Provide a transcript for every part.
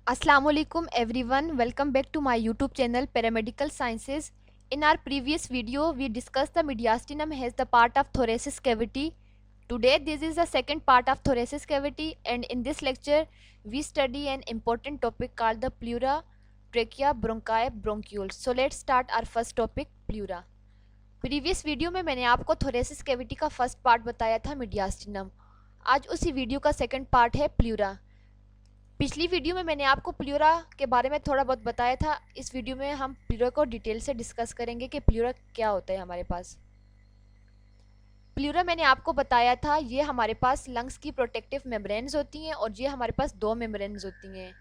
Assalamualaikum everyone, welcome back to my YouTube channel Paramedical Sciences. In our previous video we discussed the mediastinum as the part of thoracic cavity. Today this is the second part of thoracic cavity, and in this lecture we study an important topic called the pleura, trachea, bronchi, bronchioles. So let's start our first topic, pleura. Previous video में मैंने आपको thoracic cavity का first part बताया था mediastinum. आज उसी video का second part है प्ल्यूरा। पिछली वीडियो में मैंने आपको प्ल्यूरा के बारे में थोड़ा बहुत बताया था। इस वीडियो में हम प्ल्यूरा को डिटेल से डिस्कस करेंगे कि प्ल्यूरा क्या होता है हमारे पास। प्ल्यूरा मैंने आपको बताया था, ये हमारे पास लंग्स की प्रोटेक्टिव मेम्ब्रेन्स होती हैं और ये हमारे पास दो मेम्ब्रेन्स होती हैं।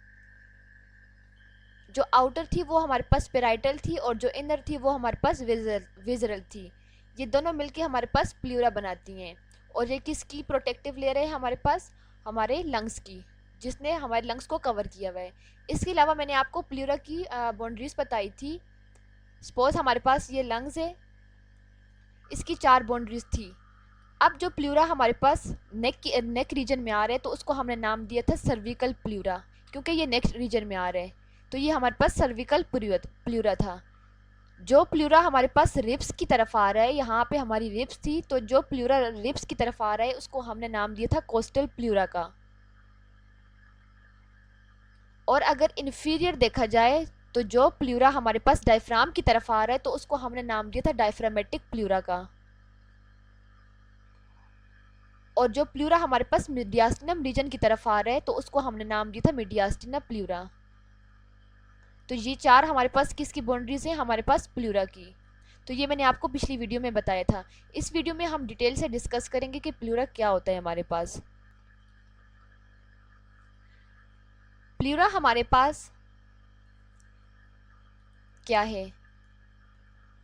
जो आउटर थी वो हमारे पास पेराइटल थी और जो इनर थी वो हमारे पास विजरल थी। ये दोनों मिलके हमारे पास प्ल्यूरा बनाती हैं। और ये किसकी प्रोटेक्टिव लेयर है हमारे पास? हमारे लंग्स की, जिसने हमारे लंग्स को कवर किया हुआ है। इसके अलावा मैंने आपको प्ल्यूरा की बाउंड्रीज बताई थी। सपोज हमारे पास ये लंग्स है, इसकी 4 बाउंड्रीज थी। अब जो प्ल्यूरा हमारे पास नेक रीजन में आ रहा है तो उसको हमने नाम दिया था सर्विकल प्ल्यूरा, क्योंकि ये नेक रीजन में आ रहा है तो ये हमारे पास सर्विकल प्ल्यूरा था। जो प्ल्यूरा हमारे पास रिब्स की तरफ आ रहा है, यहाँ पे हमारी रिब्स थी, तो जो प्ल्यूरा रिब्स की तरफ आ रहा है उसको हमने नाम दिया था कोस्टल प्ल्यूरा का। और अगर इन्फीरियर देखा जाए तो जो प्ल्यूरा हमारे पास डायफ्राम की तरफ आ रहा है तो उसको हमने नाम दिया था डायफ्रामेटिक प्ल्यूरा का। और जो प्ल्यूरा हमारे पास मीडियास्टिनम रीजन की तरफ आ रहा है तो उसको हमने नाम दिया था मीडियास्टिना प्ल्यूरा। तो ये 4 हमारे पास किसकी बाउंड्रीज हैं? हमारे पास प्ल्यूरा की। तो ये मैंने आपको पिछली वीडियो में बताया था। इस वीडियो में हम डिटेल से डिस्कस करेंगे कि प्ल्यूरा क्या होता है हमारे पास। प्ल्यूरा हमारे पास क्या है?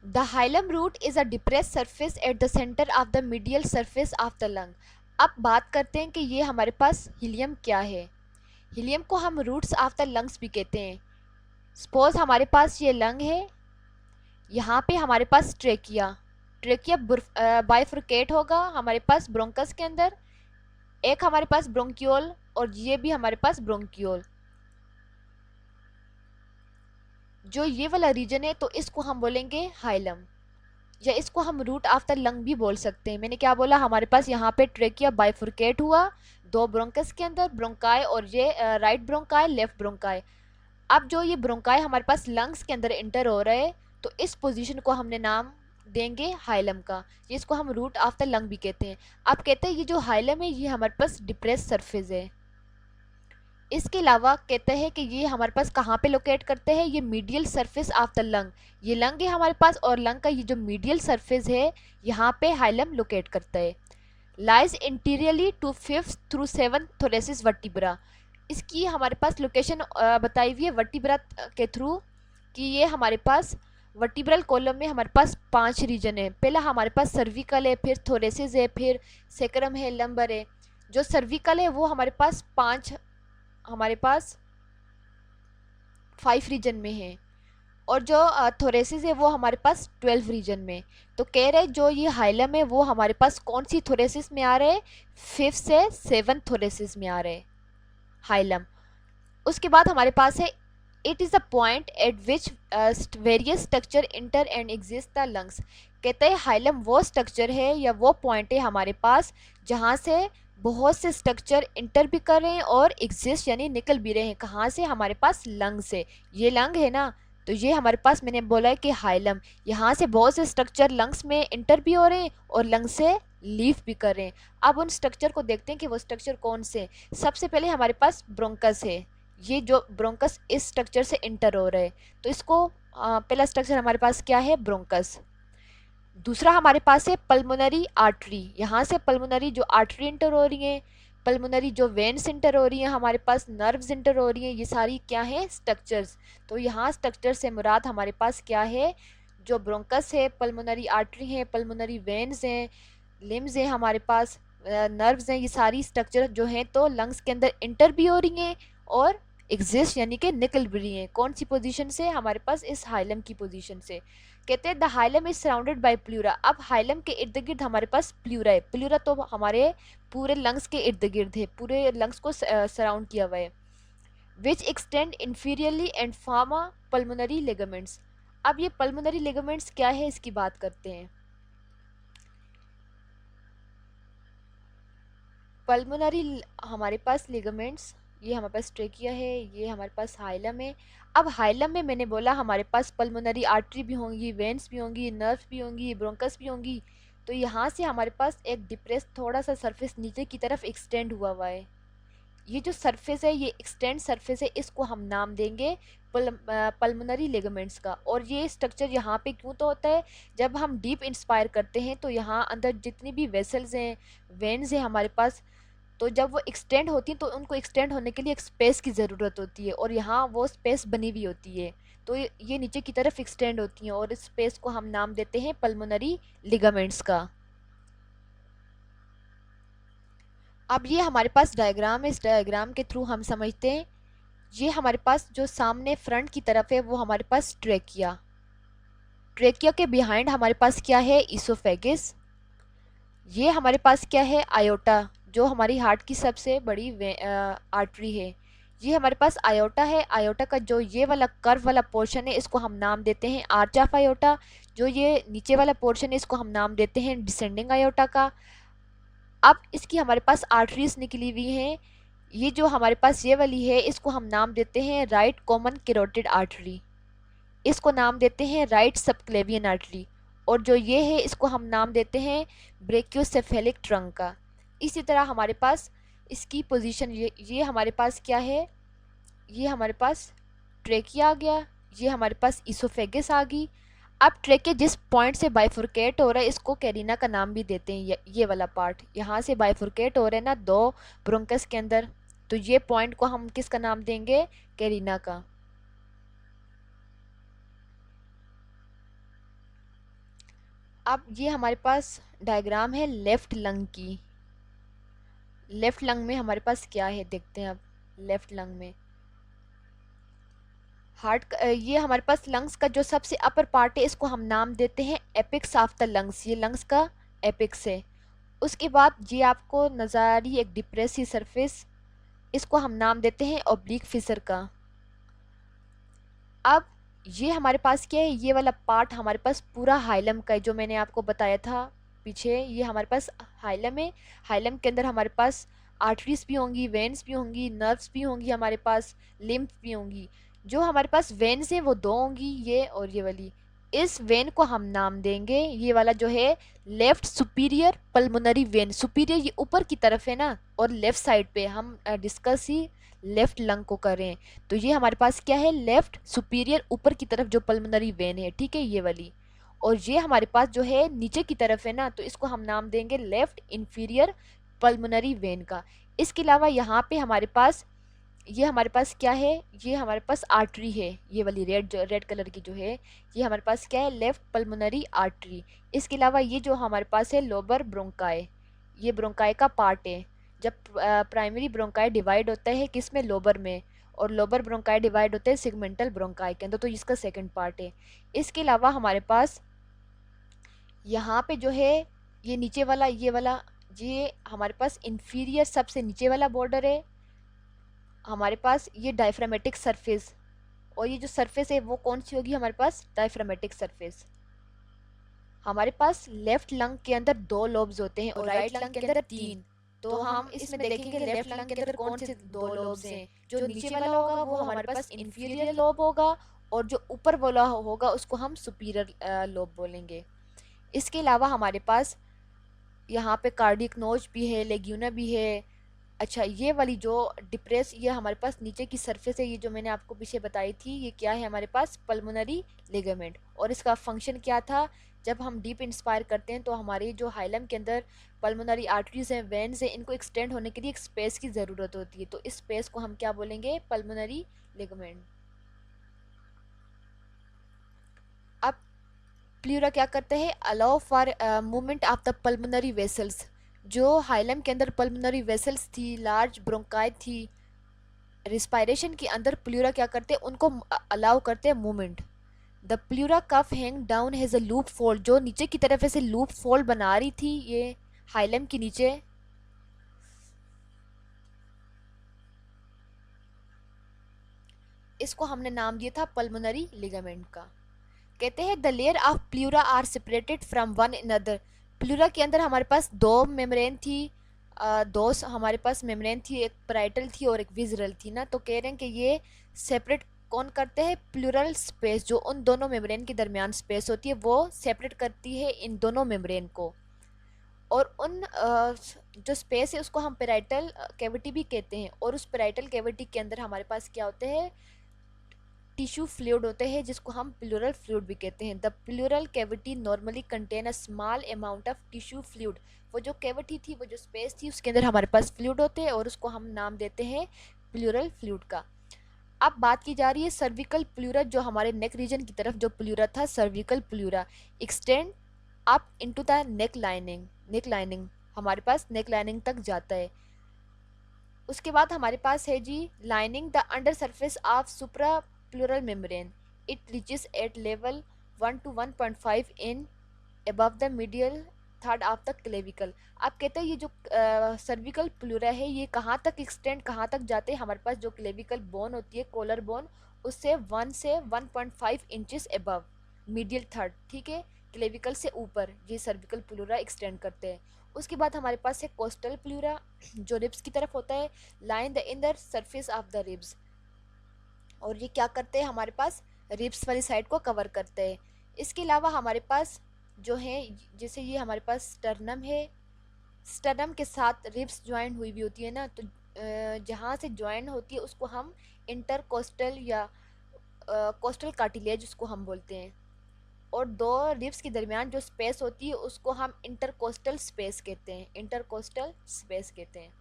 The hilum root is a depress surface at the centre of the medial surface of the lung. अब बात करते हैं कि ये हमारे पास हीलियम क्या है। हीलियम को हम रूट्स ऑफ द लंग्स भी कहते हैं। सपोज हमारे पास ये लंग है, यहाँ पे हमारे पास ट्रेकिया बाइफर्केट होगा हमारे पास ब्रोंकस के अंदर, एक हमारे पास ब्रोंक्यूल और ये भी हमारे पास ब्रोंक्यूल। जो ये वाला रीजन है तो इसको हम बोलेंगे हाइलम, या इसको हम रूट ऑफ द लंग भी बोल सकते हैं। मैंने क्या बोला? हमारे पास यहाँ पे ट्रेकिया बाइफर्केट हुआ दो ब्रोंकस के अंदर, ब्रोंकाई और ये राइट ब्रोंकाई लेफ्ट ब्रोंकाई। अब जो ये ब्रोंकाई हमारे पास लंग्स के अंदर इंटर हो रहा है तो इस पोजीशन को हमने नाम देंगे हाइलम का, जिसको हम रूट ऑफ द लंग भी कहते हैं। अब कहते हैं ये जो हाइलम है ये हमारे पास डिप्रेस सरफेस है। इसके अलावा कहते हैं कि ये हमारे पास कहाँ पे लोकेट करते हैं? ये medial surface of the lung. ये लंग है हमारे पास और लंग का ये जो मीडियल सरफेस है यहाँ पे हाइलम लोकेट करता है। Lies anteriorly to 5th through 7th thoracic vertebra. इसकी हमारे पास लोकेशन बताई हुई है वर्टिब्रा के थ्रू कि ये हमारे पास वर्टिब्रल कॉलम में हमारे पास 5 रीजन है। पहला हमारे पास सर्विकल है, फिर थोरेसिस है, फिर सेक्रम है, लंबर है। जो सर्विकल है वो हमारे पास 5 रीजन में है और जो थोरेसिस है वो हमारे पास 12 रीजन में। तो कह रहे जो ये हाइलम है वो हमारे पास कौन सी थोरेसिस में आ रहे हैं? 5th से 7th थोरेसिस में आ रहे हैं हाइलम। उसके बाद हमारे पास है it is the point eight which various structure inter and exist the lungs. कहते हैं हाइलम वो स्ट्रक्चर है या वो पॉइंट है हमारे पास जहाँ से बहुत से स्ट्रक्चर इंटर भी कर रहे हैं और एग्जिस्ट यानी निकल भी रहे हैं। कहाँ से? हमारे पास लंग से। ये लंग है ना, तो ये हमारे पास मैंने बोला है कि हाइलम, यहाँ से बहुत से स्ट्रक्चर लंग्स में इंटर भी हो रहे हैं और लंग से लीव भी कर रहे हैं। अब उन स्ट्रक्चर को देखते हैं कि वो स्ट्रक्चर कौन से। सबसे पहले हमारे पास ब्रोंकस है। ये जो ब्रोंकस इस स्ट्रक्चर से इंटर हो रहा है तो इसको पहला स्ट्रक्चर हमारे पास क्या है? ब्रोंकस। दूसरा हमारे पास है पल्मोनरी आर्टरी। यहाँ से पल्मोनरी जो आर्टरी इंटर हो रही है, पल्मोनरी जो वेन्स इंटर हो रही हैं, हमारे पास नर्व्स इंटर हो रही हैं। ये सारी क्या है? स्ट्रक्चर्स। तो यहाँ स्ट्रक्चर से मुराद हमारे पास क्या है? जो ब्रोंकस है, पल्मोनरी आर्टरी है, पल्मोनरी वेन्स हैं, लिम्स हैं, हमारे पास नर्व्स हैं। ये सारी स्ट्रक्चर जो हैं तो लंग्स के अंदर इंटर भी हो रही हैं और एग्जिस्ट यानी कि निकल भी रही हैं। कौन सी पोजीशन से? हमारे पास इस हाइलम की पोजीशन से। कहते हैं the hilum is surrounded by pleura. अब हाइलम के इर्द गिर्द हमारे पास प्ल्यूरा है। प्ल्यूरा तो हमारे पूरे लंग्स के इर्द गिर्द है, पूरे लंग्स को सराउंड किया हुआ है। Which extend inferiorly and form a pulmonary ligaments. अब ये पल्मोनरी लिगामेंट्स क्या है इसकी बात करते हैं। पल्मोनरी हमारे पास लिगामेंट्स, ये हमारे पास ट्रेकिया है, ये हमारे पास हाइलम है। अब हाइलम में मैंने बोला हमारे पास पल्मोनरी आर्टरी भी होंगी, वेन्स भी होंगी, नर्व्स भी होंगी, ब्रोंकस भी होंगी। तो यहाँ से हमारे पास एक डिप्रेस थोड़ा सा सरफेस नीचे की तरफ एक्सटेंड हुआ है। ये जो सरफेस है, ये एक्सटेंड सरफेस है, इसको हम नाम देंगे पल्मोनरी लिगामेंट्स का। और ये स्ट्रक्चर यहाँ पे क्यों तो होता है, जब हम डीप इंस्पायर करते हैं तो यहाँ अंदर जितनी भी वेसल्स हैं, वेन्स हैं हमारे पास, तो जब वो एक्सटेंड होती हैं तो उनको एक्सटेंड होने के लिए एक स्पेस की ज़रूरत होती है, और यहाँ वो स्पेस बनी हुई होती है। तो ये नीचे की तरफ एक्सटेंड होती हैं, और इस स्पेस को हम नाम देते हैं पल्मोनरी लिगामेंट्स का। अब ये हमारे पास डायग्राम है, इस डायग्राम के थ्रू हम समझते हैं। ये हमारे पास जो सामने फ्रंट की तरफ है वो हमारे पास ट्रेकिया, ट्रेकिया के बिहाइंड हमारे पास क्या है, इसोफेगिस। ये हमारे पास क्या है, आयोटा, जो हमारी हार्ट की सबसे बड़ी आर्टरी है। ये हमारे पास आयोटा है। आयोटा का जो ये वाला कर्व वाला पोर्शन है इसको हम नाम देते हैं आर्च ऑफ आयोटा। जो ये नीचे वाला पोर्शन है इसको हम नाम देते हैं डिसेंडिंग आयोटा का। अब इसकी हमारे पास आर्टरीज निकली हुई हैं। ये जो हमारे पास ये वाली है इसको हम नाम देते हैं राइट कॉमन कैरोटिड आर्टरी, इसको नाम देते हैं राइट सबक्लेवियन आर्टरी। और जो ये है इसको हम नाम देते हैं ब्रेकियोसेफेलिक ट्रंक का। इसी तरह हमारे पास इसकी पोजीशन, ये हमारे पास क्या है, ये हमारे पास ट्रेकिया आ गया, ये हमारे पास इसोफेगस आ गई। अब ट्रेकिया जिस पॉइंट से बाइफुरकेट हो रहा है इसको कैरिना का नाम भी देते हैं। ये वाला पार्ट यहाँ से बाइफुरकेट हो रहा है ना दो ब्रोंकस के अंदर, तो ये पॉइंट को हम किसका नाम देंगे, कैरिना का। अब ये हमारे पास डायग्राम है लेफ्ट लंग की। लेफ्ट लंग में हमारे पास क्या है देखते हैं। अब लेफ्ट लंग में हार्ट ये हमारे पास लंग्स का जो सबसे अपर पार्ट है इसको हम नाम देते हैं एपिक्स ऑफ द लंग्स, ये लंग्स का एपिक्स है। उसके बाद ये आपको नजर आ रही एक डिप्रेसी सरफेस, इसको हम नाम देते हैं ओब्लिक फिशर का। अब ये हमारे पास क्या है, ये वाला पार्ट हमारे पास पूरा हाइलम का है, जो मैंने आपको बताया था पीछे। ये हमारे पास हाइलम है। हाइलम के अंदर हमारे पास आर्टरीज भी होंगी, वेन्स भी होंगी, नर्व्स भी होंगी, हमारे पास लिम्फ भी होंगी। जो हमारे पास वेन्स हैं वो दो होंगी, ये और ये वाली। इस वेन को हम नाम देंगे, ये वाला जो है left superior pulmonary vein. Superior ये ऊपर की तरफ है ना, और लेफ्ट साइड पे हम डिस्कस ही लेफ्ट लंग को करें। तो ये हमारे पास क्या है, लेफ्ट सुपीरियर ऊपर की तरफ जो पल्मोनरी वेन है, ठीक है, ये वाली। और ये हमारे पास जो है नीचे की तरफ है ना, तो इसको हम नाम देंगे लेफ्ट इंफीरियर पल्मोनरी वेन का। इसके अलावा यहाँ पे हमारे पास ये हमारे पास क्या है, ये हमारे पास आर्टरी है, ये वाली रेड, जो रेड कलर की जो है, ये हमारे पास क्या है, लेफ्ट पल्मोनरी आर्टरी। इसके अलावा ये जो हमारे पास है लोबर ब्रोंकाई, ये ब्रोंकाई का पार्ट है। जब प्राइमरी ब्रोंकाई डिवाइड होता है किस में, लोबर में, और लोबर ब्रोंकाई डिवाइड होता है सेगमेंटल ब्रोंकाई के अंदर, तो इसका सेकंड पार्ट है। इसके अलावा हमारे पास यहाँ पे जो है ये नीचे वाला, ये वाला, ये हमारे पास इंफीरियर सबसे नीचे वाला बॉर्डर है। हमारे पास ये डायफ्रामेटिक सरफेस, और ये जो सरफेस है वो कौन सी होगी, हमारे पास डायफ्रामेटिक सरफेस। हमारे पास लेफ्ट लंग के अंदर दो लोब्स होते हैं और राइट लंग के अंदर तीन। तो हम इसमें देखेंगे लेफ्ट लंग के अंदर कौन से दो लोब्स हैं। जो नीचे वाला होगा वो हमारे पास इंफीरियर लोब होगा, और जो ऊपर वाला होगा उसको हम सुपीरियर लोब बोलेंगे। इसके अलावा हमारे पास यहाँ पे कार्डियक नोज भी है, लेग्यूना भी है। अच्छा, ये वाली जो डिप्रेस, ये हमारे पास नीचे की सरफेस है, ये जो मैंने आपको पीछे बताई थी, ये क्या है, हमारे पास पल्मोनरी लिगामेंट। और इसका फंक्शन क्या था, जब हम डीप इंस्पायर करते हैं तो हमारे जो हाइलम के अंदर पल्मोनरी आर्टरीज हैं, वेन्स हैं, इनको एक्सटेंड होने के लिए एक स्पेस की ज़रूरत होती है। तो इस स्पेस को हम क्या बोलेंगे, पल्मोनरी लिगामेंट। अब प्लूरा क्या करते हैं, allow for movement of the pulmonary vessels. जो हाइलम के अंदर पल्मोनरी वेसल्स थी, लार्ज ब्रोंकाई थी, रिस्पायरेशन के अंदर प्लूरा क्या करते हैं, उनको अलाउ करते हैं movement. The pleura cuff hang down as a loop fold, जो नीचे की तरफ ऐसे लूप फोल्ड बना रही थी ये हाइलम के नीचे। इसको हमने नाम दिया था पल्मोनरी लिगामेंट का। कहते हैं the layer of pleura are separated from one another. Pleura के अंदर हमारे पास दो मेम्ब्रेन थी, हमारे पास मेम्ब्रेन थी, एक पैराइटल थी और एक विज़रल थी ना। तो कह रहे हैं कि ये सेपरेट कौन करते हैं, प्लूरल स्पेस जो उन दोनों मेम्ब्रेन के दरमियान स्पेस होती है वो सेपरेट करती है इन दोनों मेम्ब्रेन को। और उन जो स्पेस है उसको हम पैराइटल कैविटी भी कहते हैं। और उस पैराइटल कैविटी के अंदर हमारे पास क्या होते हैं, टिश्यू फ्लूइड होते हैं जिसको हम प्लूरल फ्लूइड भी कहते हैं। The pleural cavity normally contain a small amount of tissue fluid. वो जो कैविटी थी, वो जो स्पेस थी, उसके अंदर हमारे पास फ्लूइड होते हैं और उसको हम नाम देते हैं प्लूरल फ्लूइड का। अब बात की जा रही है सर्विकल प्लूरा, जो हमारे नेक रीजन की तरफ जो प्लूरा था, cervical pleura extend up into the neck lining. Neck lining हमारे पास नेक लाइनिंग तक जाता है। उसके बाद हमारे पास है जी lining the under surface of supra pleural membrane. It reaches at level 1 to 1.5 in above the medial third of the clavicle. आप कहते हैं ये जो सर्विकल प्लूरा है ये कहाँ तक एक्सटेंड, कहाँ तक जाते हैं, हमारे पास जो क्लेविकल बोन होती है, कॉलर बोन, उससे 1 से 1.5 इंचेस अबव मीडियल थर्ड, ठीक है, क्लेविकल से ऊपर ये सर्विकल प्लूरा एक्सटेंड करते हैं। उसके बाद हमारे पास है कोस्टल प्लूरा जो रिब्स की तरफ होता है, line the inner surface of the ribs. और ये क्या करते हैं, हमारे पास रिब्स वाली साइड को कवर करते हैं। इसके अलावा हमारे पास जो है, जैसे ये हमारे पास स्टर्नम है, स्टर्नम के साथ रिब्स ज्वाइन हुई भी होती है ना, तो जहाँ से ज्वाइन होती है उसको हम इंटरकोस्टल या कोस्टल कार्टिलेज उसको हम बोलते हैं। और दो रिब्स के दरमियान जो स्पेस होती है उसको हम इंटरकोस्टल स्पेस कहते हैं, इंटरकोस्टल स्पेस कहते हैं।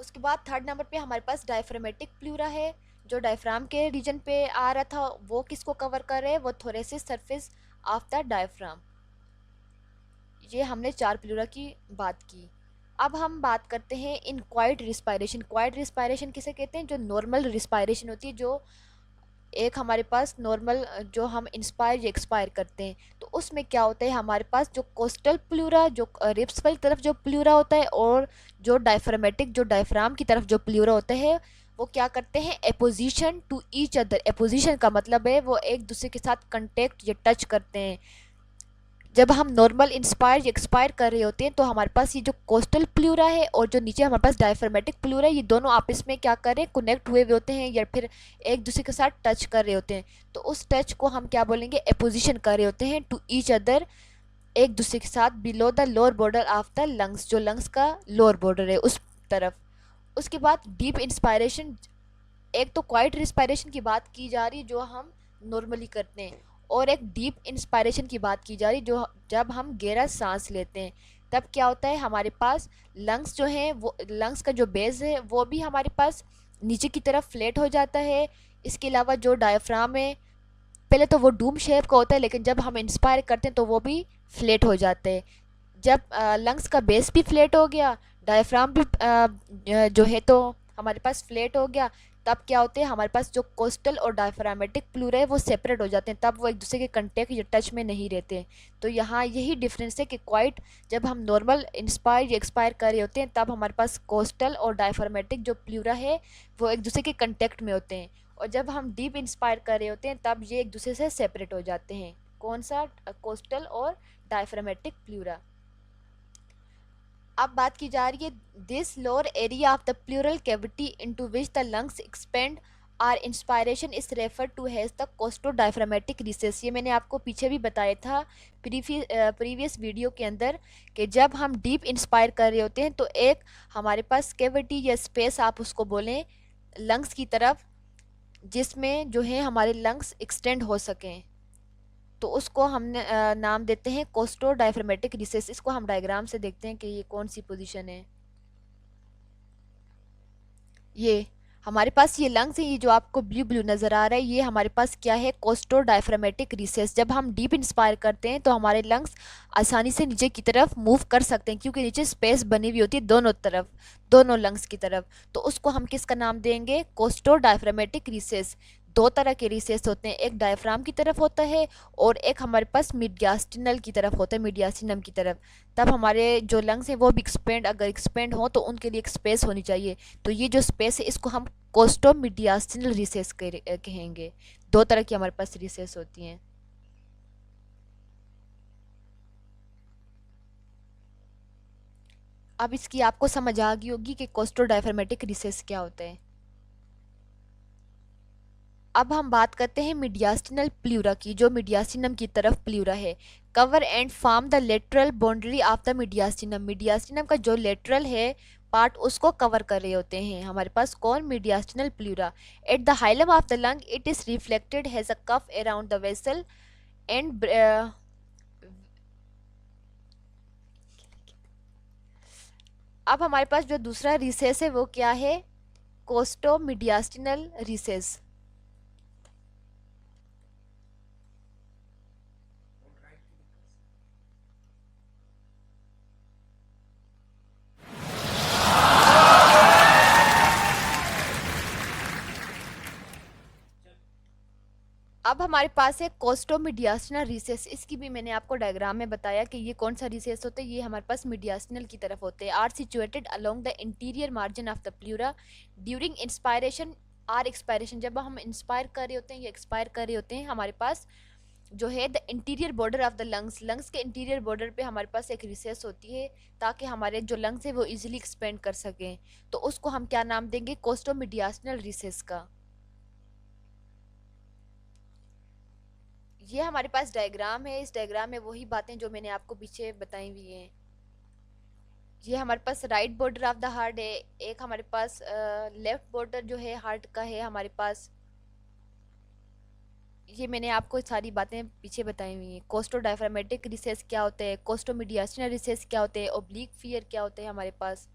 उसके बाद थर्ड नंबर पे हमारे पास डायफ्रामेटिक प्लूरा है, जो डायफ्राम के रीजन पे आ रहा था। वो किसको कवर कर रहे हैं, वो thoracic surface of the diaphragm. ये हमने 4 प्लूरा की बात की। अब हम बात करते हैं in quite respiration. Quite respiration किसे कहते हैं, जो नॉर्मल रिस्पायरेशन होती है, जो एक हमारे पास नॉर्मल जो हम इंस्पायर या एक्सपायर करते हैं, तो उसमें क्या होता है, हमारे पास जो कोस्टल प्लूरा जो रिब्स वाली तरफ जो प्लूरा होता है और जो डायफ्रामेटिक जो डायफ्राम की तरफ जो प्लूरा होता है, वो क्या करते हैं, apposition to each other. Apposition का मतलब है वो एक दूसरे के साथ कंटेक्ट या टच करते हैं। जब हम नॉर्मल इंस्पायर एक्सपायर कर रहे होते हैं तो हमारे पास ये जो कोस्टल प्लूरा है और जो नीचे हमारे पास डायफ्रामेटिक प्लूरा है, ये दोनों आपस में क्या कर रहे हैं, कनेक्ट हुए हुए होते हैं या फिर एक दूसरे के साथ टच कर रहे होते हैं। तो उस टच को हम क्या बोलेंगे, एपोजिशन कर रहे होते हैं टू ईच अदर, एक दूसरे के साथ, below the lower border of the lungs, जो लंग्स का लोअर बॉर्डर है उस तरफ। उसके बाद डीप इंस्पायरेशन, एक तो क्वाइट रिस्पायरेशन की बात की जा रही है जो हम नॉर्मली करते हैं, और एक डीप इंस्पायरेशन की बात की जा रही जो जब हम गहरा सांस लेते हैं तब क्या होता है, हमारे पास लंग्स जो हैं, वो लंग्स का जो बेस है वो भी हमारे पास नीचे की तरफ फ्लैट हो जाता है। इसके अलावा जो डायफ्राम है, पहले तो वो डूम शेप का होता है, लेकिन जब हम इंस्पायर करते हैं तो वो भी फ्लैट हो जाते हैं। जब लंग्स का बेस भी फ्लैट हो गया, डायफ्राम भी जो है तो हमारे पास फ्लैट हो गया, तब क्या होते हैं, हमारे पास जो कोस्टल और डायफ्रामेटिक प्लूरा है वो सेपरेट हो जाते हैं, तब वो एक दूसरे के कंटेक्ट या टच में नहीं रहते। तो यहाँ यही डिफरेंस है कि क्वाइट जब हम नॉर्मल इंस्पायर या एक्सपायर कर रहे होते हैं तब हमारे पास कोस्टल और डायफ्रामेटिक जो प्लूरा है वो एक दूसरे के कंटेक्ट में होते हैं, और जब हम डीप इंस्पायर कर रहे होते हैं तब ये एक दूसरे से सेपरेट हो जाते हैं। कौन सा, कोस्टल और डायफ्रामेटिक प्लूरा। अब बात की जा रही है this lower area of the pleural cavity into which the lungs expand or inspiration is refer to as the costodiaphragmatic recess. ये मैंने आपको पीछे भी बताया था प्रीवियस वीडियो के अंदर कि जब हम डीप इंस्पायर कर रहे होते हैं तो एक हमारे पास कैविटी या स्पेस आप उसको बोलें लंग्स की तरफ, जिसमें जो है हमारे लंग्स एक्सटेंड हो सकें, तो उसको हमने नाम देते हैं कोस्टो डायफ्रामेटिक रिसेस। इसको हम डायग्राम से देखते हैं कि ये कौन सी पोजीशन है। ये हमारे पास ये लंग्स है, ये जो आपको ब्लू ब्लू नज़र आ रहा है, ये हमारे पास क्या है, कोस्टो डायफ्रामेटिक रिसेस। जब हम डीप इंस्पायर करते हैं तो हमारे लंग्स आसानी से नीचे की तरफ मूव कर सकते हैं, क्योंकि नीचे स्पेस बनी हुई होती है दोनों तरफ, दोनों लंग्स की तरफ। तो उसको हम किसका नाम देंगे, कोस्टो डायफ्रामेटिक रिसेस। दो तरह के रिसेस होते हैं, एक डायफ्राम की तरफ होता है और एक हमारे पास मीडियास्टिनल की तरफ होता है, मीडियास्टिनम की तरफ। तब हमारे जो लंग्स हैं वो भी एक्सपेंड, अगर एक्सपेंड हो तो उनके लिए एक स्पेस होनी चाहिए। तो ये जो स्पेस है इसको हम कोस्टो मीडियास्टिनल रिसेस कहेंगे। दो तरह की हमारे पास रिसेस होती हैं। अब इसकी आपको समझ आ गई होगी कि कोस्टो डायफ्रामेटिक रिसेस क्या होता है। अब हम बात करते हैं मीडियास्टिनल प्लूरा की, जो मीडियास्टिनम की तरफ प्लूरा है। Cover and form the lateral boundary of the mediastinum, mediastinum का जो लेटरल है पार्ट उसको कवर कर रहे होते हैं हमारे पास कौन, mediastinal pleura. At the hilum of the lung it is reflected as a cuff around the vessel and अब हमारे पास जो दूसरा रिसेस है वो क्या है, कोस्टो मीडियास्टिनल रिसेस। अब हमारे पास है कोस्टो मीडियास्टिनल रिसेस। इसकी भी मैंने आपको डायग्राम में बताया कि ये कौन सा रिसेस होते हैं। ये हमारे पास मीडियास्टिनल की तरफ होते हैं। Are situated along the anterior margin of the pleura during inspiration or expiration. जब हम इंस्पायर कर रहे होते हैं या एक्सपायर कर रहे होते हैं हमारे पास जो है the interior border of the lungs, lungs के इंटीरियर बॉर्डर पे हमारे पास एक रिसेस होती है ताकि हमारे जो लंग्स है वो इजीली एक्सपेंड कर सकें। तो उसको हम क्या नाम देंगे, कोस्टो मीडियास्टिनल रिसेस का। ये हमारे पास डायग्राम है। इस डायग्राम में वही बातें जो मैंने आपको पीछे बताई हुई हैं। ये हमारे पास right border of the heart है, एक हमारे पास लेफ्ट बॉर्डर जो है हार्ट का है हमारे पास। ये मैंने आपको सारी बातें पीछे बताई हुई हैं। कोस्टो डायफ्रामेटिक रिसेस क्या होते हैं, कोस्टो मीडियास्टिनल रिसेस क्या होते हैं, ओब्लिक फियर क्या होते हैं हमारे पास।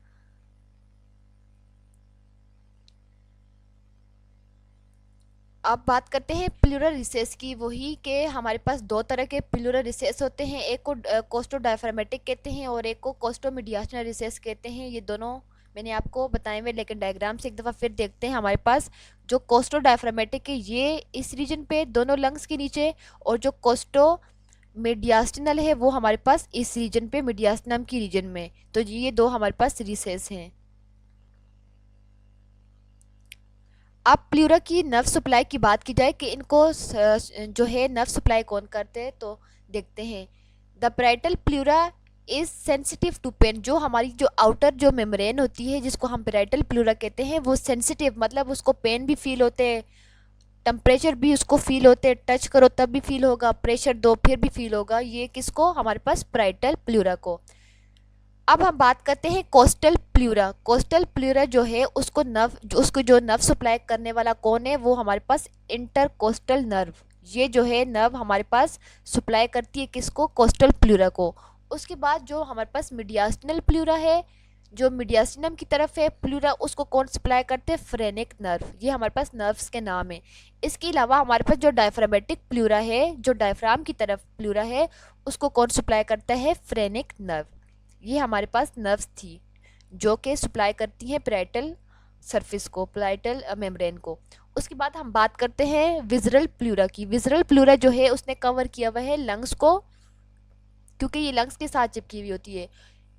अब बात करते हैं प्लूरल रिसेस की, वही के हमारे पास दो तरह के प्लूरल रिसेस होते हैं, एक को कोस्टो डायफ्रामेटिक कहते हैं और एक को कोस्टो मीडियास्टिनल रिसेस कहते हैं। ये दोनों मैंने आपको बताए हुए, लेकिन डायग्राम से एक दफ़ा फिर देखते हैं। हमारे पास जो कोस्टो डायफ्रामेटिक है ये इस रीजन पे दोनों लंग्स के नीचे, और जो कोस्टो मीडियास्टिनल है वो हमारे पास इस रीजन पे, मीडियास्टिनम की रीजन में। तो ये दो हमारे पास रिसेस हैं। अब प्लूरा की नर्व सप्लाई की बात की जाए कि इनको जो है नर्व सप्लाई कौन करते हैं, तो देखते हैं। The parietal pleura is sensitive to pain. जो हमारी जो आउटर जो मेम्ब्रेन होती है जिसको हम पैराइटल प्लूरा कहते हैं वो सेंसिटिव, मतलब उसको पेन भी फील होते हैं, टेम्परेचर भी उसको फील होते हैं, टच करो तब भी फील होगा, प्रेशर दो फिर भी फील होगा। ये किसको, हमारे पास पैराइटल प्लूरा को। अब हम बात करते हैं कोस्टल प्लूरा। कोस्टल प्लूरा जो है उसको उसको जो नर्व सप्लाई करने वाला कौन है, वो हमारे पास इंटरकोस्टल नर्व। ये जो है नर्व हमारे पास सप्लाई करती है किसको, कोस्टल प्लूरा को। उसके बाद जो हमारे पास मीडियास्टिनल प्लूरा है, जो मीडियास्टिनम की तरफ है प्लूरा, उसको कौन सप्लाई करते हैं, फ्रेनिक नर्व। ये हमारे पास नर्व्स के नाम है। इसके अलावा हमारे पास जो डायफ्रामेटिक प्लूरा है, जो डायफ्राम की तरफ प्लूरा है, उसको कौन सप्लाई करता है, फ्रेनिक नर्व। ये हमारे पास नर्व्स थी जो कि सप्लाई करती हैं पैराइटल सरफेस को, पैराइटल मेम्ब्रेन को। उसके बाद हम बात करते हैं विजरल प्लूरा की। विजरल प्लूरा जो है उसने कवर किया हुआ है लंग्स को, क्योंकि ये लंग्स के साथ चिपकी हुई होती है।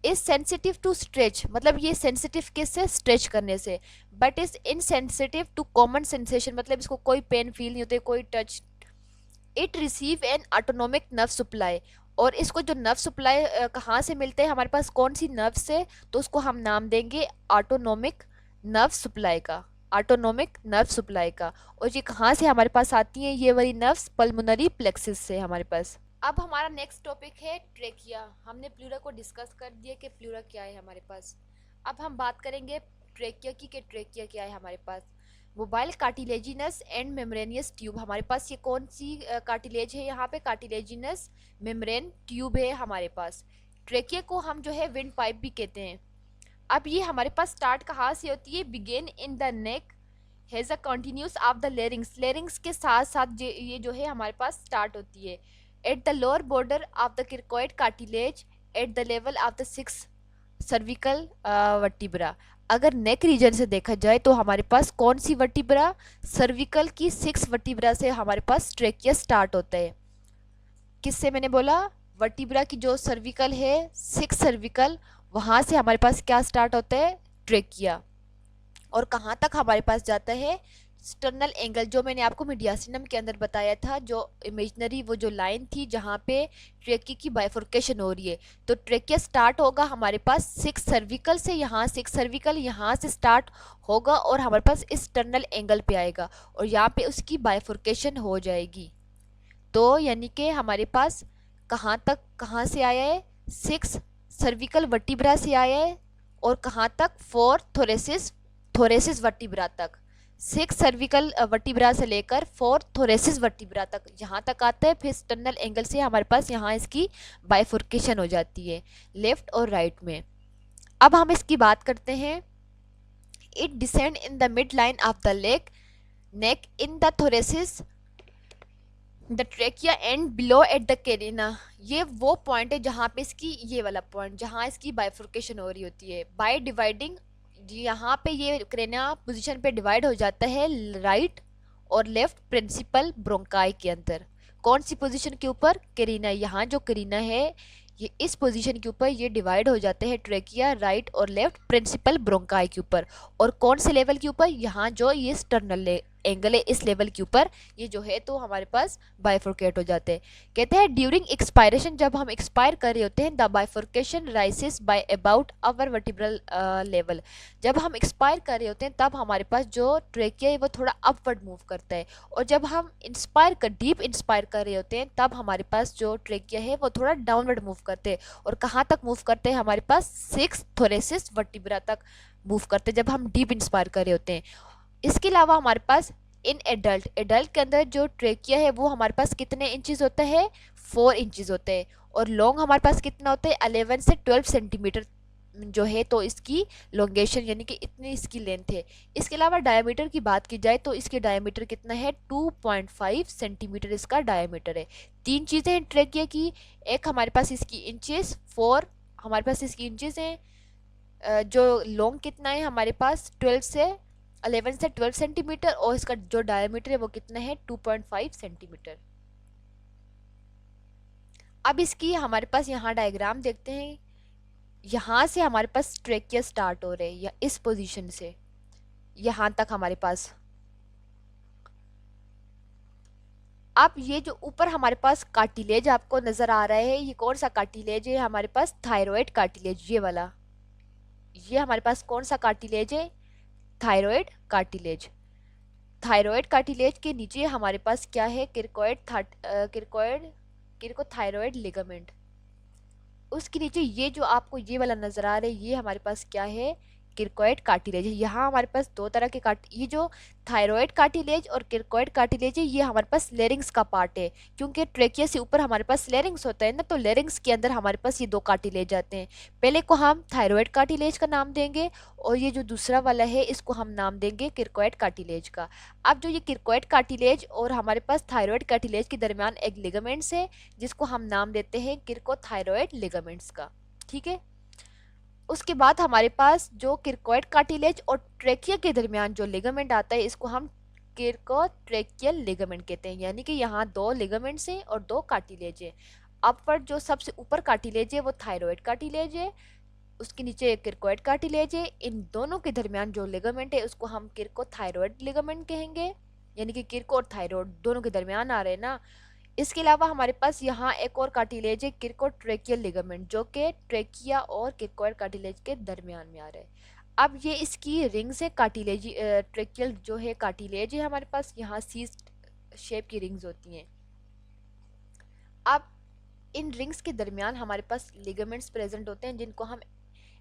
इज सेंसिटिव टू स्ट्रेच, मतलब ये सेंसिटिव किससे, स्ट्रेच करने से। But is insensitive to common sensation, मतलब इसको कोई पेन फील नहीं होते, कोई touch. It receive an autonomic nerve supply, और इसको जो नर्व सप्लाई कहाँ से मिलते हैं, हमारे पास कौन सी नर्व से, तो उसको हम नाम देंगे ऑटोनोमिक नर्व सप्लाई का, ऑटोनोमिक नर्व सप्लाई का। और ये कहाँ से हमारे पास आती हैं, ये वाली नर्व्स पल्मोनरी प्लेक्सिस से हमारे पास। अब हमारा नेक्स्ट टॉपिक है ट्रेकिया। हमने प्लूरा को डिस्कस कर दिया कि प्लूरा क्या है हमारे पास। अब हम बात करेंगे ट्रेकिया की, कि ट्रेकिया क्या है हमारे पास। Mobile cartilaginous and membranous tube, हमारे पास ये कौन सी कार्टिलेज है, यहाँ पे कार्टिलेजिनस मेम्ब्रेन ट्यूब है हमारे पास। ट्रेकिया को हम जो है विंड पाइप भी कहते हैं। अब ये हमारे पास स्टार्ट कहाँ से होती है, begin in the neck, as a continuous of the larynx, larynx के साथ साथ ये जो है हमारे पास स्टार्ट होती है। At the lower border of the cricoid cartilage at the level of the 6 cervical vertebra. अगर नेक रीजन से देखा जाए तो हमारे पास कौन सी वर्टिब्रा, सर्विकल की 6 वर्टिब्रा से हमारे पास ट्रेकिया स्टार्ट होता है। किससे मैंने बोला, वर्टिब्रा की जो सर्विकल है 6 सर्विकल, वहाँ से हमारे पास क्या स्टार्ट होता है, ट्रेकिया। और कहाँ तक हमारे पास जाता है, स्टर्नल एंगल, जो मैंने आपको मीडियासिनम के अंदर बताया था, जो इमेजनरी वो जो लाइन थी जहाँ पे ट्रेकी की बाइफोर्केशन हो रही है। तो ट्रेकिया स्टार्ट होगा हमारे पास 6 सर्विकल से, यहाँ 6 सर्विकल यहाँ से स्टार्ट होगा और हमारे पास इस स्टर्नल एंगल पे आएगा और यहाँ पे उसकी बाइफोर्केशन हो जाएगी। तो यानी कि हमारे पास कहाँ तक, कहाँ से आया है, 6 सर्विकल वर्टिब्रा से आया है और कहाँ तक, 4 थोरेसिस, थोरेसिस वर्टिब्रा तक। 6 सर्विकल वर्टिब्रा से लेकर 4 थोरेसिस वर्टिब्रा तक यहाँ तक आता है। फिर स्टर्नल एंगल से हमारे पास यहाँ इसकी बाइफोर्केशन हो जाती है लेफ्ट और राइट में। अब हम इसकी बात करते हैं। It descend in the mid line of the neck in the thoracic, the trachea and below at the carina. ये वो पॉइंट है जहाँ पे इसकी, ये वाला पॉइंट जहाँ इसकी बाइफोर्केशन हो रही होती है बाय डिवाइडिंग। यहाँ पे ये करेना पोजीशन पे डिवाइड हो जाता है राइट और लेफ्ट प्रिंसिपल ब्रोंकाई के अंदर। कौन सी पोजीशन के ऊपर, करीना। यहाँ जो करीना है ये इस पोजीशन के ऊपर ये डिवाइड हो जाते हैं ट्रेकिया राइट और लेफ्ट प्रिंसिपल ब्रोंकाई के ऊपर। और कौन से लेवल के ऊपर, यहाँ जो ये स्टर्नल एंगल है इस लेवल के ऊपर ये जो है तो हमारे पास बाइफोर्केट हो जाते हैं। कहते हैं ड्यूरिंग एक्सपायरेशन, जब हम एक्सपायर कर रहे होते हैं, the bifurcation rises by about our vertebral level. जब हम एक्सपायर कर रहे होते हैं तब हमारे पास जो ट्रेकिया है वो थोड़ा अपवर्ड मूव करता है और जब हम इंस्पायर कर, डीप इंस्पायर कर रहे होते हैं तब हमारे पास जो ट्रेकिया है वो थोड़ा डाउनवर्ड मूव करते हैं। और कहाँ तक मूव करते हैं, हमारे पास 6 थोरेसिस वर्टिब्रा तक मूव करते हैं जब हम डीप इंस्पायर कर रहे होते हैं। इसके अलावा हमारे पास इन एडल्ट, एडल्ट के अंदर जो ट्रेकिया है वो हमारे पास कितने इंचेस होता है, 4 इंचेस होते हैं। और लॉन्ग हमारे पास कितना होता है, 11 से 12 सेंटीमीटर जो है तो इसकी लोंगेशन, यानी कि इतनी इसकी लेंथ है। इसके अलावा डायमीटर की बात की जाए तो इसके डायमीटर कितना है, 2.5 सेंटीमीटर इसका डायमीटर है। 3 चीज़ें हैं ट्रेकिया की, एक हमारे पास इसकी इंचेस, 4 हमारे पास इसकी इंचेस हैं, जो लॉन्ग कितना है हमारे पास 11 से 12 सेंटीमीटर, और इसका जो डायमीटर है वो कितना है, 2.5 सेंटीमीटर। अब इसकी हमारे पास यहाँ डायग्राम देखते हैं। यहाँ से हमारे पास ट्रेकिया स्टार्ट हो रहे हैं, या इस पोजीशन से यहाँ तक हमारे पास। अब ये जो ऊपर हमारे पास कार्टिलेज आपको नजर आ रहा है, ये कौन सा कार्टिलेज है, हमारे पास थायराइड कार्टिलेज, ये वाला। ये हमारे पास कौन सा कार्टिलेज है, थायराइड कार्टिलेज। थायराइड कार्टिलेज के नीचे हमारे पास क्या है, किरकोथायरॉयड लिगामेंट। उसके नीचे ये जो आपको ये वाला नजर आ रहा है, ये हमारे पास क्या है, किरकोइड कार्टिलेज। यहाँ हमारे पास दो तरह के ये जो थायराइड कार्टिलेज और किरकोइड कार्टिलेज है, ये हमारे पास लेरिंग्स का पार्ट है। क्योंकि ट्रेकिया से ऊपर हमारे पास लेरिंग्स होता है ना, तो लेरिंग्स के अंदर हमारे पास ये दो कार्टिलेज आते हैं। पहले को हम थायराइड कार्टिलेज का नाम देंगे और ये जो दूसरा वाला है इसको हम नाम देंगे किरकोइड कार्टिलेज का। अब जो ये किरकोइड कार्टिलेज और हमारे पास थायराइड कार्टिलेज के दरमियान एक लिगामेंट्स है जिसको हम नाम देते हैं किरकोथायरॉयड लिगामेंट्स का। ठीक है। उसके बाद हमारे पास जो किरकोइड कार्टिलेज और ट्रेकिया के दरमियान जो लिगामेंट आता है इसको हम किरकोट्रेकियल लिगामेंट कहते हैं। यानी कि यहाँ दो लिगामेंट्स हैं और दो कार्टिलेज है। अपवर्ड जो सबसे ऊपर कार्टिलेज है वो थायराइड कार्टिलेज है, उसके नीचे किरकोइड कार्टिलेज है। इन दोनों के दरमियान जो लिगामेंट है उसको हम किरकोथायरॉयड लिगामेंट कहेंगे, यानी कि किरको और थायरॉयड दोनों के दरमियान आ रहे हैं ना। इसके अलावा हमारे पास यहाँ एक और कार्टिलेज है किरकोट्रेकियल लिगामेंट, जो कि ट्रेकिया और किरकोइड कार्टिलेज के दरमियान में आ रहा है। अब ये इसकी रिंग्स है कार्टिलेज, ट्रेकियल जो है कार्टिलेज है हमारे पास, यहाँ सी शेप की रिंग्स होती हैं। अब इन रिंग्स के दरमियान हमारे पास लिगामेंट्स प्रेजेंट होते हैं जिनको हम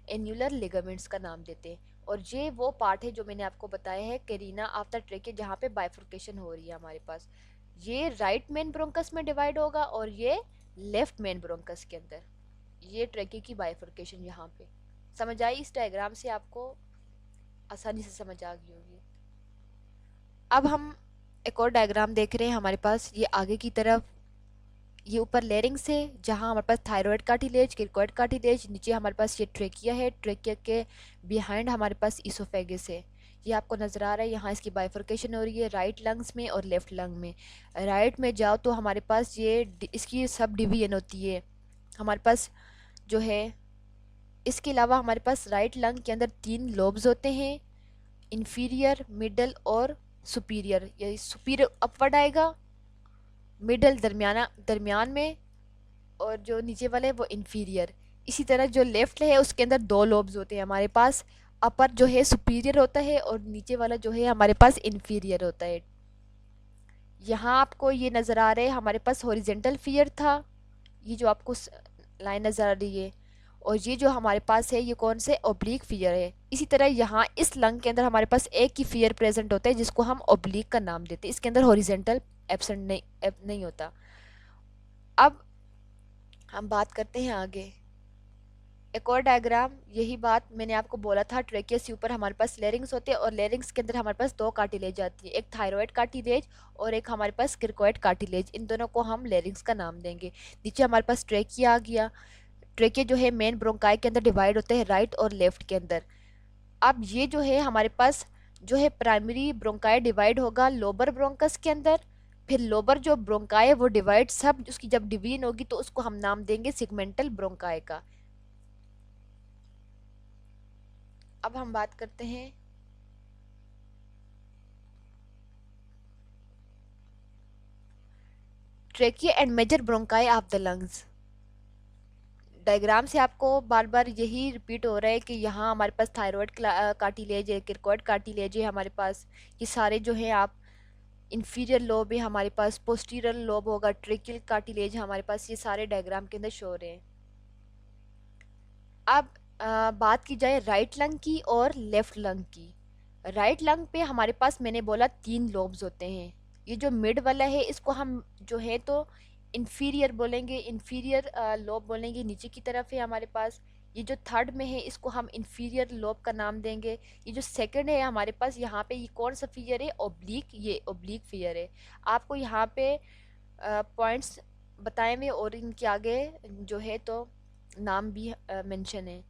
एन्युलर लिगामेंट्स का नाम देते हैं। और ये वो पार्ट है जो मैंने आपको बताया है कैरिना आफ्टर ट्रेकिया, जहाँ पे बाइफर्केशन हो रही है हमारे पास। ये राइट मेन ब्रोंकस में डिवाइड होगा और ये लेफ्ट मेन ब्रोंकस के अंदर। ये ट्रेकिया की बाइफर्केशन यहाँ पे समझ आई, इस डायग्राम से आपको आसानी से समझ आ गई होगी। अब हम एक और डायग्राम देख रहे हैं हमारे पास, ये आगे की तरफ ये ऊपर लेरिंग्स है जहाँ हमारे पास थायराइड कार्टिलेज, क्रिकोइड कार्टिलेज, नीचे हमारे पास ये ट्रेकिया है, ट्रेकिया के बिहाइंड हमारे पास इसोफेगस है। ये आपको नज़र आ रहा है, यहाँ इसकी बाइफर्केशन हो रही है राइट लंग्स में और लेफ्ट लंग में। राइट में जाओ तो हमारे पास ये इसकी सब डिवीजन होती है हमारे पास जो है। इसके अलावा हमारे पास राइट लंग के अंदर 3 लोब्स होते हैं, इन्फीरियर, मिडल और सुपीरियर। ये सुपीरियर अपवर्ड आएगा, मिडल दरमियान में, और जो नीचे वाले है वो इन्फीरियर। इसी तरह जो लेफ्ट है उसके अंदर 2 लोब्स होते हैं हमारे पास, अपर जो है सुपीरियर होता है और नीचे वाला जो है हमारे पास इन्फीरियर होता है। यहाँ आपको ये नज़र आ रहा है हमारे पास हॉरिजेंटल फियर था, ये जो आपको लाइन नज़र आ रही है, और ये जो हमारे पास है ये कौन से ओब्लिक फियर है। इसी तरह यहाँ इस लंग के अंदर हमारे पास एक ही फियर प्रेजेंट होता है जिसको हम ओब्लिक का नाम देते हैं, इसके अंदर हॉरिजेंटल एब्सेंट नहीं होता। अब हम बात करते हैं आगे एक और डायग्राम। यही बात मैंने आपको बोला था, ट्रेकियस के ऊपर हमारे पास लेरिंग्स होते हैं और लेरिंग्स के अंदर हमारे पास 2 कार्टिलेज आती है, एक थायराइड कार्टिलेज और एक हमारे पास क्रिकोइड कार्टिलेज। इन दोनों को हम लेरिंग्स का नाम देंगे। नीचे हमारे पास ट्रेकिया आ गया। ट्रेकिया जो है मेन ब्रोंकाई के अंदर डिवाइड होते हैं राइट और लेफ्ट के अंदर। अब ये जो है हमारे पास जो है प्राइमरी ब्रोंकाई डिवाइड होगा लोबर ब्रोंकस के अंदर, फिर लोबर जो ब्रोंकाई है वो डिवाइड सब उसकी जब डिवीजन होगी तो उसको हम नाम देंगे सिगमेंटल ब्रोंकाई का। अब हम बात करते हैं trachea and major bronchi of the lungs. Diagram से आपको बार बार यही रिपीट हो रहा है कि यहाँ हमारे पास थायराइड कार्टिलेज है, क्रिकोइड कार्टिलेज है हमारे पास, ये सारे जो है आप इंफीरियर लोब है हमारे पास, पोस्टीरियर लोब होगा, ट्रेकियल कार्टिलेज हमारे पास, ये सारे डायग्राम के अंदर शो हो रहे हैं। अब बात की जाए राइट लंग की और लेफ्ट लंग की। राइट लंग पे हमारे पास मैंने बोला 3 लोब्स होते हैं। ये जो मिड वाला है इसको हम जो है तो इन्फीरियर बोलेंगे, इन्फीरियर लोब बोलेंगे, नीचे की तरफ है हमारे पास। ये जो थर्ड में है इसको हम इन्फीरियर लोब का नाम देंगे। ये जो सेकंड है हमारे पास यहाँ पे ये कौन सा फियर है, ओब्लिक, ये ओब्लिक फियर है। आपको यहाँ पे पॉइंट्स बताए हुए और इनके आगे जो है तो नाम भी मेंशन है।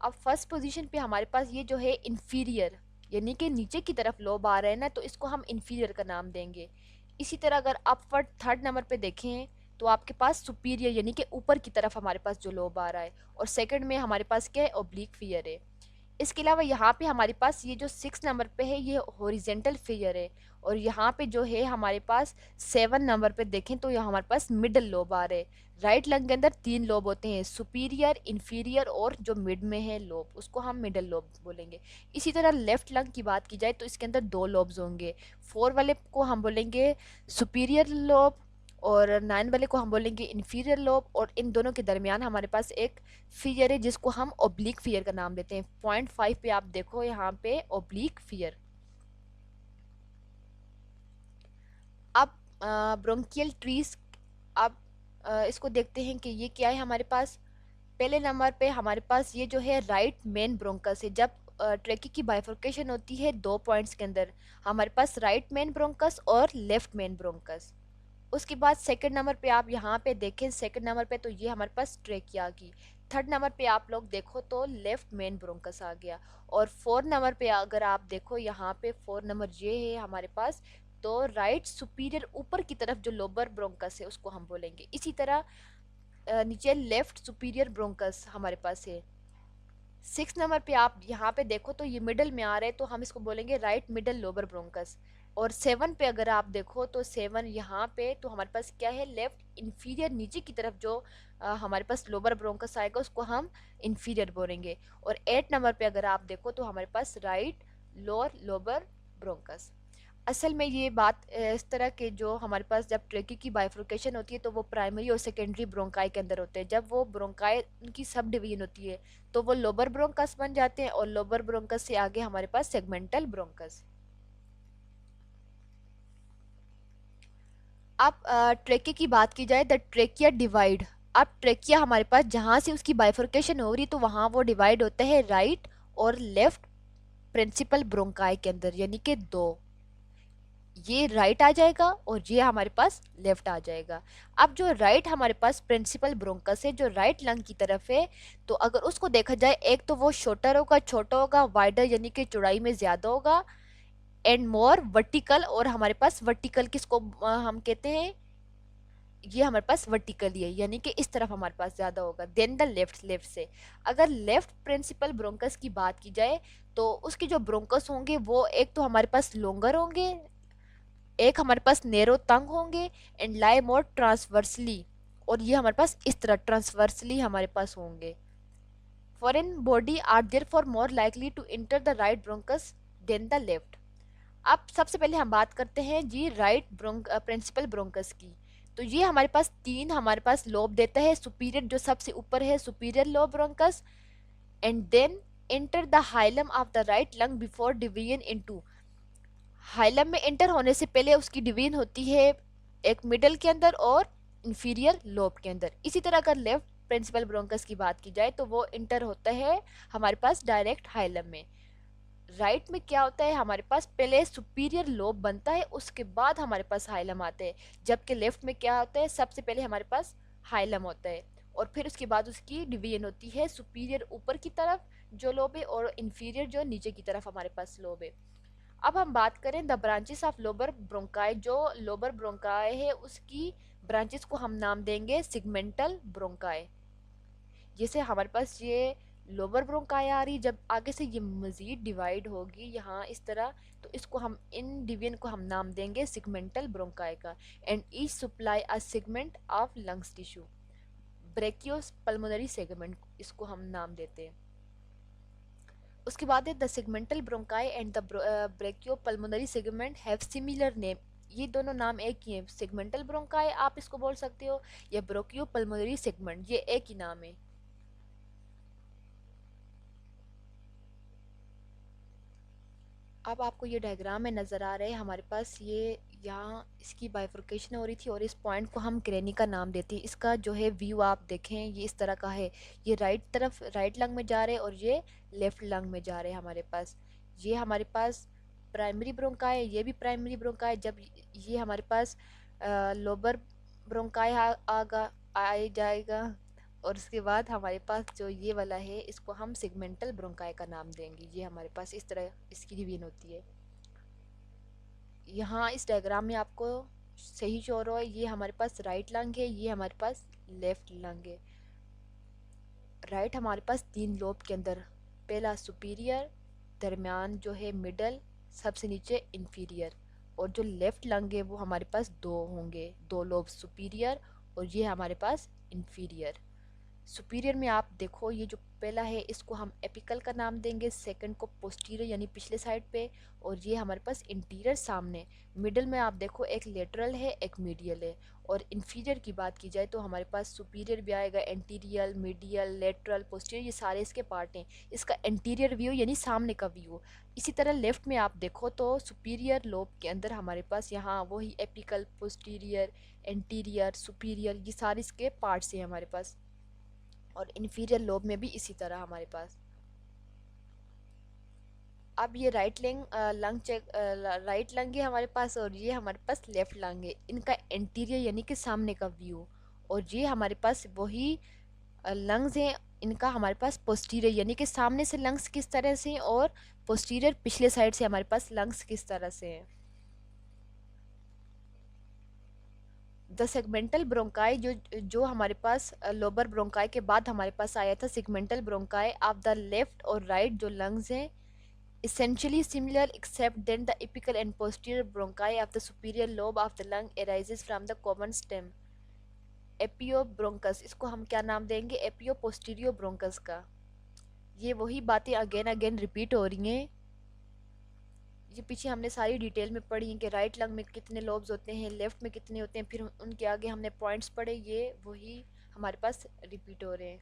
अब फर्स्ट पोजीशन पे हमारे पास ये जो है इन्फीरियर यानी कि नीचे की तरफ लोब आ रहे हैं ना, तो इसको हम इन्फीरियर का नाम देंगे। इसी तरह अगर अपवर्ड थर्ड नंबर पे देखें तो आपके पास सुपीरियर यानी कि ऊपर की तरफ हमारे पास जो लोब आ रहा है, और सेकंड में हमारे पास क्या है, ओब्लिक फियर है। इसके अलावा यहाँ पे हमारे पास ये जो 6 नंबर पे है ये हॉरिजेंटल फियर है, और यहाँ पे जो है हमारे पास 7 नंबर पे देखें तो यहाँ हमारे पास मिडल लोब आ रहे हैं। राइट लंग के अंदर 3 लोब होते हैं, सुपीरियर, इन्फीरियर और जो मिड में है लोब उसको हम मिडल लोब बोलेंगे। इसी तरह लेफ्ट लंग की बात की जाए तो इसके अंदर 2 लोब्स होंगे, 4 वाले को हम बोलेंगे सुपीरियर लोब और 9 वाले को हम बोलेंगे इन्फीरियर लोब, और इन दोनों के दरमियान हमारे पास एक फियर है जिसको हम ओब्लिक फियर का नाम देते हैं। 0.5 पे आप देखो यहाँ पे ओब्लिक फियर। अब ब्रोंकियल ट्रीज, अब इसको देखते हैं कि ये क्या है हमारे पास। पहले नंबर पे हमारे पास ये जो है राइट मेन ब्रोंकस है। जब ट्रेकी की बाइफर्केशन होती है 2 पॉइंट्स के अंदर, हमारे पास राइट मेन ब्रोंकस और लेफ्ट मेन ब्रोंकस। उसके बाद सेकंड नंबर पे आप यहाँ पे देखें, सेकंड नंबर पे तो ये हमारे पास ट्रेकिया की। थर्ड नंबर पे आप लोग देखो तो लेफ्ट मेन ब्रोंकस आ गया, और फोर्थ नंबर पे अगर आप देखो यहाँ पे 4 नंबर ये है हमारे पास, तो राइट सुपीरियर ऊपर की तरफ जो लोबर ब्रोंकस है उसको हम बोलेंगे। इसी तरह नीचे लेफ्ट सुपीरियर ब्रोंकस हमारे पास है। 6 नंबर पे आप यहाँ पे देखो तो ये मिडल में आ रहे हैं तो हम इसको बोलेंगे राइट मिडल लोबर ब्रोंकस। और 7 पे अगर आप देखो तो 7 यहाँ पे तो हमारे पास क्या है, लेफ्ट इन्फीरियर नीचे की तरफ जो हमारे पास लोबर ब्रोंकस आएगा उसको हम इन्फीरियर बोलेंगे। और 8 नंबर पे अगर आप देखो तो हमारे पास राइट लोअर लोबर ब्रोंकस। असल में ये बात इस तरह के जो हमारे पास जब ट्रेकी की बाइफर्केशन होती है तो वो प्राइमरी और सेकेंडरी ब्रोंकाई के अंदर होते हैं। जब वो ब्रोंकाई उनकी सब डिवीजन होती है तो वो लोबर ब्रोंकस बन जाते हैं, और लोबर ब्रोंकस से आगे हमारे पास सेगमेंटल ब्रोंकस। अब ट्रेके की बात की जाए, द ट्रेकिया डिवाइड। अब ट्रेकिया हमारे पास जहाँ से उसकी बाइफर्केशन हो रही तो वहाँ वो डिवाइड होता है राइट और लेफ्ट प्रिंसिपल ब्रोंकाई के अंदर, यानी कि 2। ये राइट आ जाएगा और ये हमारे पास लेफ्ट आ जाएगा। अब जो राइट हमारे पास प्रिंसिपल ब्रोंकस है, जो राइट लंग की तरफ है, तो अगर उसको देखा जाए, एक तो वो शॉर्टर होगा, छोटा होगा, वाइडर यानी कि चौड़ाई में ज्यादा होगा, एंड मोर वर्टिकल, और हमारे पास वर्टिकल किसको हम कहते हैं, ये हमारे पास वर्टिकली है, यानी कि इस तरफ हमारे पास ज्यादा होगा देन द लेफ्ट। लेफ्ट से अगर लेफ्ट प्रिंसिपल ब्रोंकस की बात की जाए, तो उसके जो ब्रोंकस होंगे वो एक तो हमारे पास लॉन्गर होंगे, एक हमारे पास नेरो तंग होंगे, एंड लाई मोर ट्रांसवर्सली, और ये हमारे पास इस तरह ट्रांसवर्सली हमारे पास होंगे। Foreign body are there far more likely to enter the right bronchus than the left. अब सबसे पहले हम बात करते हैं जी राइट प्रिंसिपल ब्रोंकस की। तो ये हमारे पास तीन हमारे पास लोब देता है, सुपीरियर जो सबसे ऊपर है superior lobe bronchus, and then enter the hilum of the right lung before division into. हाइलम में एंटर होने से पहले उसकी डिवीजन होती है एक मिडल के अंदर और इंफीरियर लोब के अंदर। इसी तरह अगर लेफ्ट प्रिंसिपल ब्रोंकस की बात की जाए, तो वो इंटर होता है हमारे पास डायरेक्ट हाइलम में। राइट में क्या होता है, हमारे पास पहले सुपीरियर लोब बनता है, उसके बाद हमारे पास हाइलम आते हैं, जबकि लेफ्ट में क्या होता है, सबसे पहले हमारे पास हाइलम होता है और फिर उसके बाद उसकी डिवीजन होती है, सुपीरियर ऊपर की तरफ जो लोब है और इंफीरियर जो नीचे की तरफ हमारे पास लोब है। अब हम बात करें the branches of Lobar bronchi, जो लोबर ब्रोंकाई है उसकी ब्रांचेस को हम नाम देंगे सिगमेंटल ब्रोंकाई। जैसे हमारे पास ये लोबर ब्रोंकाई आ रही, जब आगे से ये मजीद डिवाइड होगी यहाँ इस तरह, तो इसको हम इन डिवीजन को हम नाम देंगे सिगमेंटल ब्रोंकाई का। And each supply a segment of lungs tissue, bronchopulmonary segment इसको हम नाम देते हैं। उसके बाद है the segmental bronchi and the bronchopulmonary segment have similar name. ये दोनों नाम एक ही है, सेगमेंटल ब्रोंकाई आप इसको बोल सकते हो, या ब्रोकियो पल्मोनरी सेगमेंट, ये एक ही नाम है। अब आपको ये डायग्राम में नज़र आ रहे हैं हमारे पास, ये यहाँ इसकी बाइफर्केशन हो रही थी और इस पॉइंट को हम क्रेनी का नाम देते हैं। इसका जो है व्यू आप देखें ये इस तरह का है, ये राइट तरफ राइट लंग में जा रहे हैं और ये लेफ्ट लंग में जा रहे हैं हमारे पास। ये हमारे पास प्राइमरी ब्रोंकाई है, ये भी प्राइमरी ब्रोंकाई। जब ये हमारे पास लोबर ब्रोंकाई आगा आ जाएगा, और उसके बाद हमारे पास जो ये वाला है इसको हम सिगमेंटल ब्रोंकाई का नाम देंगे। ये हमारे पास इस तरह इसकी डिवीजन होती है। यहाँ इस डायग्राम में आपको सही शो हो रहा है, ये हमारे पास राइट लंग है, ये हमारे पास लेफ्ट लंग है। राइट हमारे पास तीन लोब के अंदर, पहला सुपीरियर, दरमियान जो है मिडल, सबसे नीचे इंफीरियर, और जो लेफ्ट लंग है वो हमारे पास दो होंगे, दो लोब सुपीरियर और ये हमारे पास इंफीरियर। सुपीरियर में आप देखो ये जो पहला है इसको हम एपिकल का नाम देंगे, सेकंड को पोस्टीरियर यानी पिछले साइड पे, और ये हमारे पास इंटीरियर सामने। मिडिल में आप देखो एक लेटरल है एक मीडियल है। और इंफीरियर की बात की जाए तो हमारे पास सुपीरियर भी आएगा, एंटीरियल, मीडियल, लेटरल, पोस्टीरियर, ये सारे इसके पार्ट हैं। इसका एंटीरियर व्यू यानी सामने का व्यू। इसी तरह लेफ्ट में आप देखो तो सुपीरियर लोब के अंदर हमारे पास यहाँ वही एपिकल, पोस्टीरियर, एंटीरियर, सुपीरियर, ये सारे इसके पार्ट्स हैं हमारे पास। और इन्फीरियर लोब में भी इसी तरह हमारे पास। अब ये right lung check, right lung है हमारे पास और ये हमारे पास लेफ्ट लंग है, इनका इंटीरियर यानी कि सामने का व्यू। और ये हमारे पास वही लंग्स हैं, इनका हमारे पास पोस्टीरियर यानी कि सामने से लंग्स किस तरह से हैं और पोस्टीरियर पिछले साइड से हमारे पास लंग्स किस तरह से हैं। द सेगमेंटल ब्रोंकाई जो जो हमारे पास लोबर ब्रोंकाई के बाद हमारे पास आया था, segmental bronchi of the left और राइट जो लंग्स हैं essentially similar except then the apical and posterior bronchi of the superior lobe of the lung arises from the common stem एपियोब्रोंकस। इसको हम क्या नाम देंगे, एपियो पोस्टीरियो ब्रोंकस का। ये वही बातें अगेन अगेन रिपीट हो रही हैं, ये पीछे हमने सारी डिटेल में पढ़ी है कि राइट लंग में कितने लोब्स होते हैं, लेफ्ट में कितने होते हैं, फिर उनके आगे हमने पॉइंट्स पढ़े, ये वही हमारे पास रिपीट हो रहे हैं।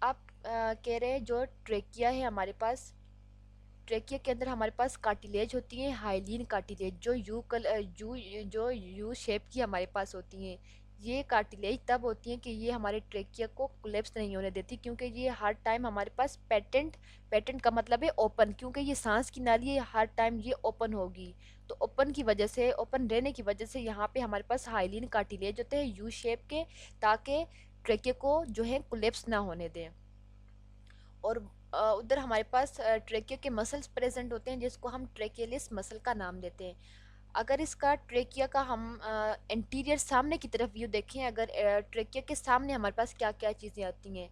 आप कह रहे हैं जो ट्रेकिया है हमारे पास, ट्रेकिया के अंदर हमारे पास कार्टिलेज होती है, हाइलीन कार्टिलेज जो यू शेप की हमारे पास होती हैं। ये कार्टिलेज तब होती है कि ये हमारे ट्रेकिया को कोलेप्स नहीं होने देती, क्योंकि ये हर टाइम हमारे पास पेटेंट का मतलब है ओपन, क्योंकि ये सांस की नाली है, हर टाइम ये ओपन होगी। तो ओपन की वजह से, ओपन रहने की वजह से यहाँ पे हमारे पास हाइलिन कार्टिलेज होते हैं यू शेप के, ताकि ट्रेकिया को जो है कोलेप्स ना होने दें। और उधर हमारे पास ट्रेकिया के मसल्स प्रेजेंट होते हैं, जिसको हम ट्रेकियलिस मसल का नाम देते हैं। अगर इसका ट्रेकिया का हम इंटीरियर सामने की तरफ व्यू देखें, अगर ट्रेकिया के सामने हमारे पास क्या क्या चीज़ें आती हैं।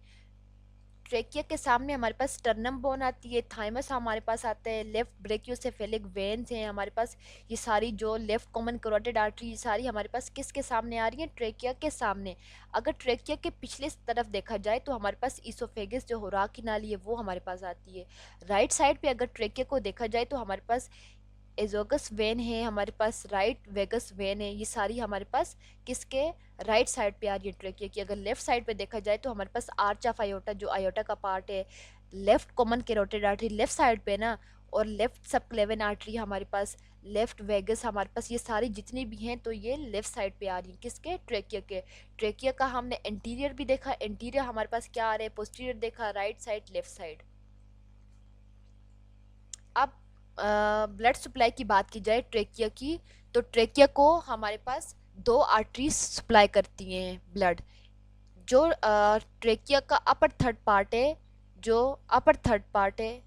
ट्रेकिया के सामने हमारे पास स्टर्नम बोन आती है, थाइमस हमारे पास आता है, लेफ्ट ब्रेकियोसेफेलिक वेन्स हैं हमारे पास। ये सारी जो लेफ्ट कॉमन कैरोटिड आर्टरी, ये सारी हमारे पास किसके सामने आ रही है, ट्रेकिया के सामने। अगर ट्रेकिया के पिछले तरफ देखा जाए तो हमारे पास इसोफेगस जो खुराक की नाली है वो हमारे पास आती है। राइट साइड पे अगर ट्रेकिया को देखा जाए तो हमारे पास एजोगस वेन है, हमारे पास राइट वेगस वेन है, ये सारी हमारे पास किसके राइट साइड पे आ रही है ट्रेकिया की। अगर लेफ्ट साइड पे देखा जाए तो हमारे पास आर्च ऑफ आयोटा, जो आयोटा का पार्ट है, left common carotid artery left side पे ना, और लेफ्ट सबक्लेविन आर्टरी हमारे पास, लेफ्ट वेगस हमारे पास, ये सारी जितनी भी हैं तो ये लेफ्ट साइड पे आ रही है किसके, ट्रेकिया के। ट्रेकिया का हमने इंटीरियर भी देखा, इंटीरियर हमारे पास क्या आ रहा है, पोस्टीरियर देखा, राइट साइड लेफ्ट साइड। अब ब्लड सप्लाई की बात की जाए ट्रेकिया की, तो ट्रेकिया को हमारे पास दो आर्टरीज सप्लाई करती हैं ब्लड। जो ट्रेकिया का अपर थर्ड पार्ट है, जो अपर थर्ड पार्ट है,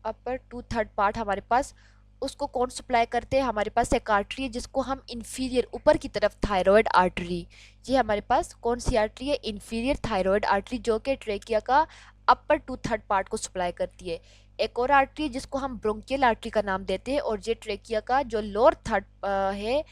अपर टू थर्ड पार्ट हमारे पास, उसको कौन सप्लाई करते हैं, हमारे पास एक आर्टरी है जिसको हम इन्फीरियर, ऊपर की तरफ थायराइड आर्टरी, ये हमारे पास कौन सी आर्टरी है, इन्फीरियर थायराइड आर्टरी, जो कि ट्रेकिया का अपर टू थर्ड पार्ट को सप्लाई करती है। एक और आर्टरी जिसको हम ब्रोंकियल आर्टरी का नाम देते हैं, और ये ट्रेकिया का जो लोअर थर्ड है,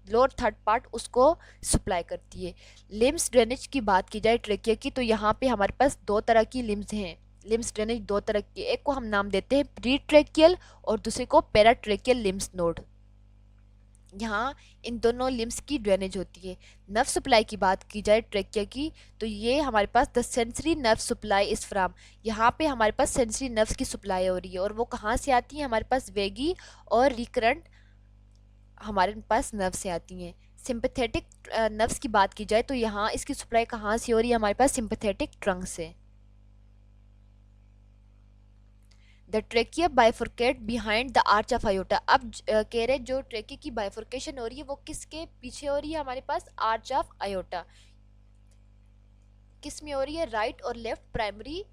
लोअर थर्ड पार्ट, उसको सप्लाई करती है। लिम्स ड्रेनेज की बात की जाए ट्रेकिया की, तो यहाँ पे हमारे पास दो तरह की लिम्स हैं। लिम्स ड्रेनेज दो तरह की, एक को हम नाम देते हैं प्री ट्रेकियल और दूसरे को पेराट्रेकियल लिम्स नोड। यहाँ इन दोनों लिम्स की ड्रेनेज होती है। नर्व सप्लाई की बात की जाए ट्रेकिया की, तो ये हमारे पास द सेंसरी नर्व सप्लाई इस फ्रॉम, यहाँ पे हमारे पास सेंसरी नर्व्स की सप्लाई हो रही है, और वो कहाँ से आती है, हमारे पास वेगी और रिकरेंट हमारे पास नर्व से आती हैं। सिंपैथेटिक नर्व्स की बात की जाए तो यहाँ इसकी सप्लाई कहाँ से हो रही है, हमारे पास सिंपैथेटिक ट्रंक से। The trachea bifurcate behind the arch of aorta. अब कह रहे जो ट्रेकिया की बाइफोर्केशन हो रही है वो किसके पीछे हो रही है, हमारे पास आर्च ऑफ आयोटा। किस में हो रही है, राइट और लेफ्ट प्राइमरी